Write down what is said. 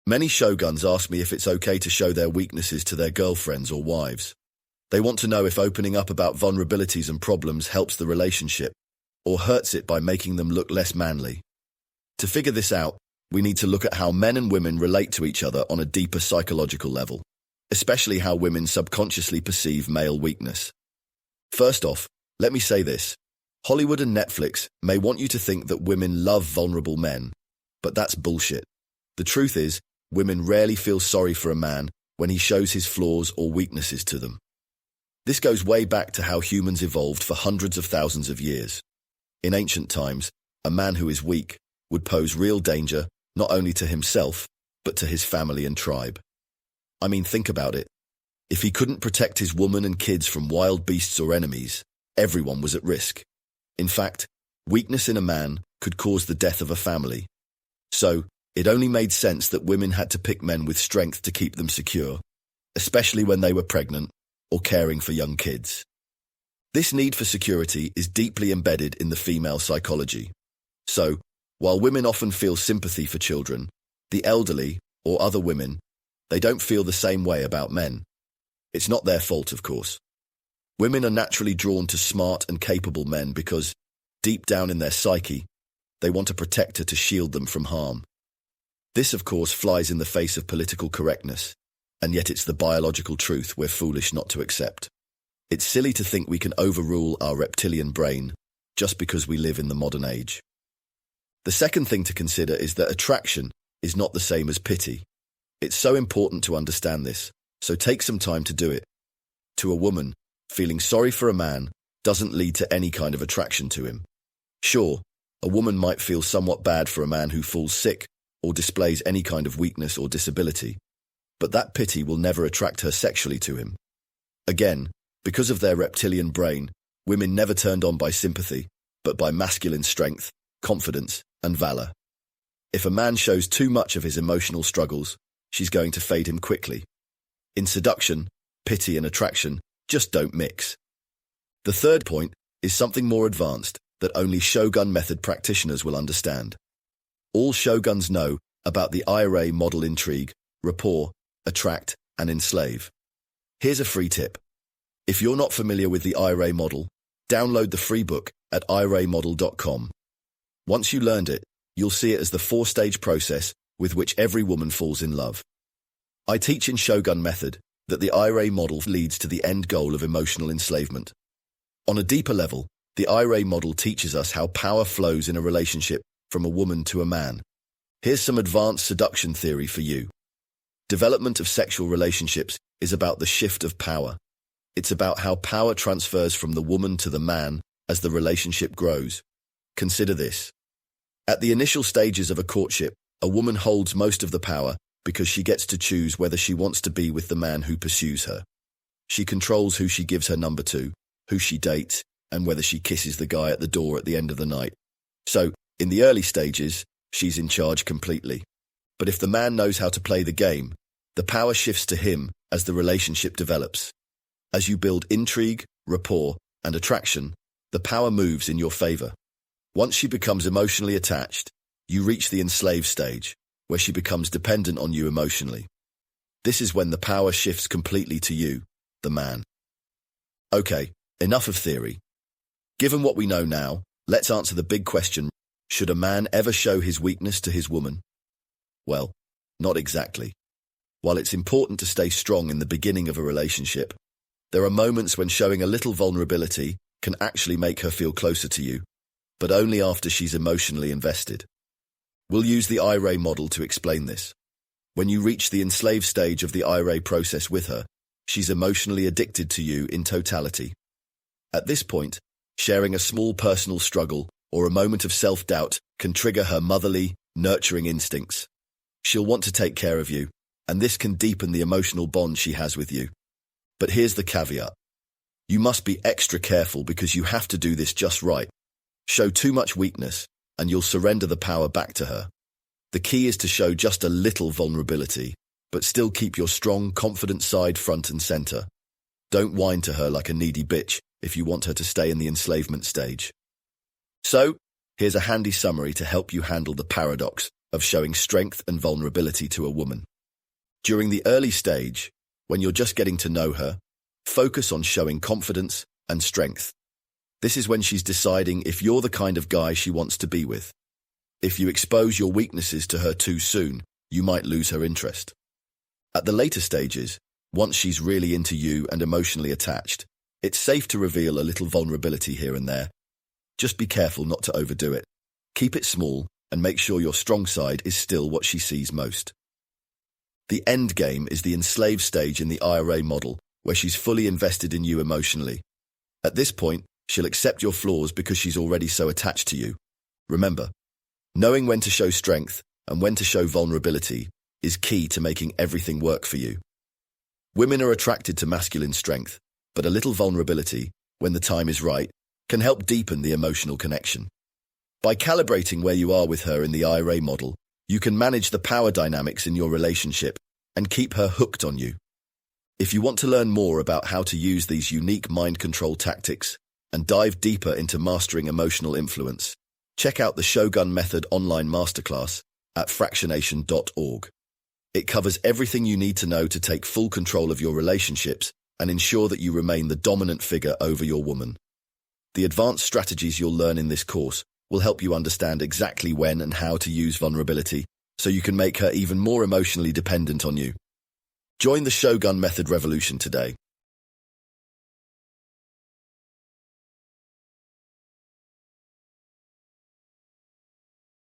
Many shoguns ask me if it's okay to show their weaknesses to their girlfriends or wives. They want to know if opening up about vulnerabilities and problems helps the relationship or hurts it by making them look less manly. To figure this out, we need to look at how men and women relate to each other on a deeper psychological level, especially how women subconsciously perceive male weakness. First off, let me say this. Hollywood and Netflix may want you to think that women love vulnerable men, but that's bullshit. The truth is, women rarely feel sorry for a man when he shows his flaws or weaknesses to them. This goes way back to how humans evolved for hundreds of thousands of years. In ancient times, a man who is weak would pose real danger not only to himself, but to his family and tribe. I mean, think about it. If he couldn't protect his woman and kids from wild beasts or enemies, everyone was at risk. In fact, weakness in a man could cause the death of a family. So, it only made sense that women had to pick men with strength to keep them secure, especially when they were pregnant or caring for young kids. This need for security is deeply embedded in the female psychology. So, while women often feel sympathy for children, the elderly, or other women, they don't feel the same way about men. It's not their fault, of course. Women are naturally drawn to smart and capable men because, deep down in their psyche, they want a protector to shield them from harm. This, of course, flies in the face of political correctness, and yet it's the biological truth we're foolish not to accept. It's silly to think we can overrule our reptilian brain just because we live in the modern age. The second thing to consider is that attraction is not the same as pity. It's so important to understand this, so take some time to do it. To a woman, feeling sorry for a man doesn't lead to any kind of attraction to him. Sure, a woman might feel somewhat bad for a man who falls sick or displays any kind of weakness or disability, but that pity will never attract her sexually to him. Again, because of their reptilian brain, women never turned on by sympathy, but by masculine strength, confidence, and valor. If a man shows too much of his emotional struggles, she's going to fade him quickly. In seduction, pity and attraction just don't mix. The third point is something more advanced that only Shogun Method practitioners will understand. All shoguns know about the IRA Model: intrigue, rapport, attract, and enslave. Here's a free tip. If you're not familiar with the IRA Model, download the free book at IRAModel.com. Once you learned it, you'll see it as the four-stage process with which every woman falls in love. I teach in Shogun Method that the IRA Model leads to the end goal of emotional enslavement. On a deeper level, the IRA Model teaches us how power flows in a relationship from a woman to a man. Here's some advanced seduction theory for you. Development of sexual relationships is about the shift of power. It's about how power transfers from the woman to the man as the relationship grows. Consider this. At the initial stages of a courtship, a woman holds most of the power because she gets to choose whether she wants to be with the man who pursues her. She controls who she gives her number to, who she dates, and whether she kisses the guy at the door at the end of the night. So, in the early stages, she's in charge completely. But if the man knows how to play the game, the power shifts to him as the relationship develops. As you build intrigue, rapport, and attraction, the power moves in your favor. Once she becomes emotionally attached, you reach the enslaved stage, where she becomes dependent on you emotionally. This is when the power shifts completely to you, the man. Okay, enough of theory. Given what we know now, let's answer the big question: should a man ever show his weakness to his woman? Well, not exactly. While it's important to stay strong in the beginning of a relationship, there are moments when showing a little vulnerability can actually make her feel closer to you, but only after she's emotionally invested. We'll use the IRA model to explain this. When you reach the enslaved stage of the IRA process with her, she's emotionally addicted to you in totality. At this point, sharing a small personal struggle or a moment of self-doubt can trigger her motherly, nurturing instincts. She'll want to take care of you, and this can deepen the emotional bond she has with you. But here's the caveat. You must be extra careful because you have to do this just right. Show too much weakness, and you'll surrender the power back to her. The key is to show just a little vulnerability, but still keep your strong, confident side front and center. Don't whine to her like a needy bitch if you want her to stay in the enslavement stage. So, here's a handy summary to help you handle the paradox of showing strength and vulnerability to a woman. During the early stage, when you're just getting to know her, focus on showing confidence and strength. This is when she's deciding if you're the kind of guy she wants to be with. If you expose your weaknesses to her too soon, you might lose her interest. At the later stages, once she's really into you and emotionally attached, it's safe to reveal a little vulnerability here and there. Just be careful not to overdo it. Keep it small and make sure your strong side is still what she sees most. The end game is the enslaved stage in the IRA model, where she's fully invested in you emotionally. At this point, she'll accept your flaws because she's already so attached to you. Remember, knowing when to show strength and when to show vulnerability is key to making everything work for you. Women are attracted to masculine strength, but a little vulnerability, when the time is right, can help deepen the emotional connection. By calibrating where you are with her in the IRA model, you can manage the power dynamics in your relationship and keep her hooked on you. If you want to learn more about how to use these unique mind control tactics and dive deeper into mastering emotional influence, check out the Shogun Method online masterclass at fractionation.org. It covers everything you need to know to take full control of your relationships and ensure that you remain the dominant figure over your woman. The advanced strategies you'll learn in this course will help you understand exactly when and how to use vulnerability so you can make her even more emotionally dependent on you. Join the Shogun Method revolution today.